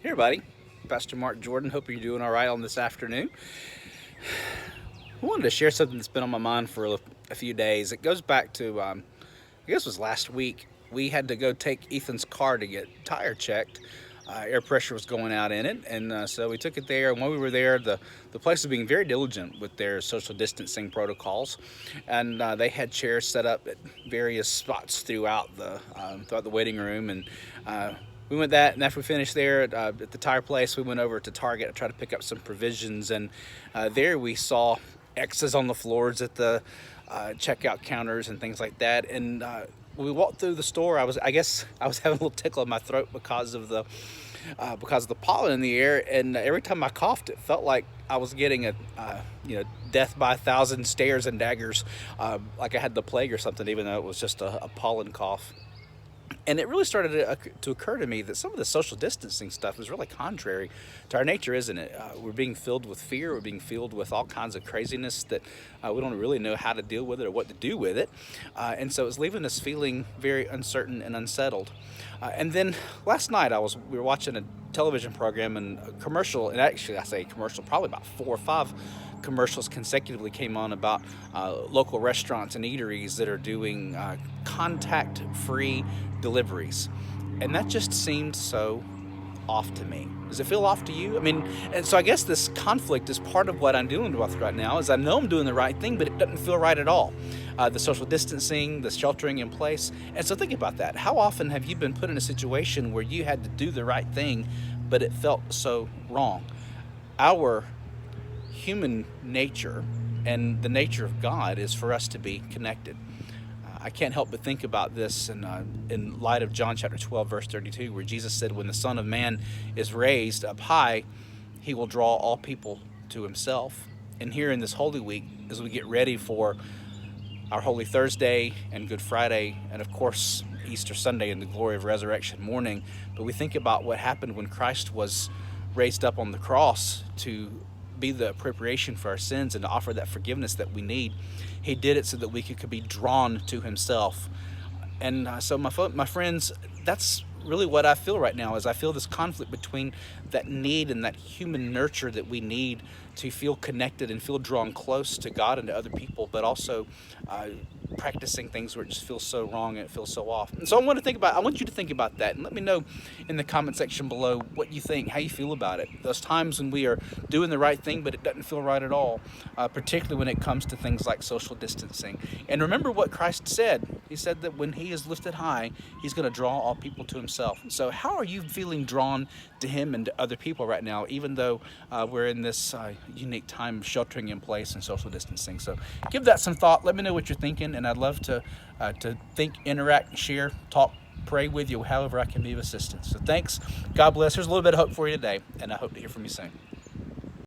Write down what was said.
Hey everybody, Pastor Mark Jordan. Hope you're doing all right on this afternoon. I wanted to share something that's been on my mind for a few days. It goes back to, I guess it was last week. We had to go take Ethan's car to get tire checked. Air pressure was going out in it, and so we took it there. And when we were there, the place was being very diligent with their social distancing protocols, and they had chairs set up at various spots throughout the waiting room, and we went that, and after we finished there at the tire place, we went over to Target to try to pick up some provisions, and there we saw X's on the floors at the checkout counters and things like that. And when we walked through the store, I guess I was having a little tickle in my throat because of the pollen in the air, and every time I coughed, it felt like I was getting a death by a thousand stares and daggers, like I had the plague or something, even though it was just a pollen cough. And it really started to occur to me that some of the social distancing stuff is really contrary to our nature, isn't it? We're being filled with fear. We're being filled with all kinds of craziness that we don't really know how to deal with it or what to do with it. And so it's leaving us feeling very uncertain and unsettled. And then last night we were watching a television program, and a commercial, and actually I say commercial, probably about 4 or 5 commercials consecutively came on about local restaurants and eateries that are doing contact-free deliveries. And that just seemed so off to me. Does it feel off to you? I mean, and so I guess this conflict is part of what I'm dealing with right now, is I know I'm doing the right thing, but it doesn't feel right at all. The social distancing, the sheltering in place. And so think about that. How often have you been put in a situation where you had to do the right thing, but it felt so wrong? Our human nature and the nature of God is for us to be connected. I can't help but think about this in light of John chapter 12, verse 32, where Jesus said, when the Son of Man is raised up high, he will draw all people to himself. And here in this Holy Week, as we get ready for our Holy Thursday and Good Friday, and of course Easter Sunday and the glory of resurrection morning, but we think about what happened when Christ was raised up on the cross to be the appropriation for our sins and to offer that forgiveness that we need. He did it so that we could be drawn to himself. And so my friends, that's really what I feel right now, is I feel this conflict between that need and that human nurture that we need to feel connected and feel drawn close to God and to other people, but also practicing things where it just feels so wrong and it feels so off. And so I want you to think about that, and let me know in the comment section below what you think, how you feel about it. Those times when we are doing the right thing, but it doesn't feel right at all, particularly when it comes to things like social distancing. And remember what Christ said. He said that when he is lifted high, he's going to draw all people to himself. So how are you feeling drawn to him and to other people right now, even though we're in this unique time of sheltering in place and social distancing? So give that some thought. Let me know what you're thinking, and I'd love to think, interact, share, talk, pray with you however I can be of assistance. So thanks. God bless. There's a little bit of hope for you today, and I hope to hear from you soon.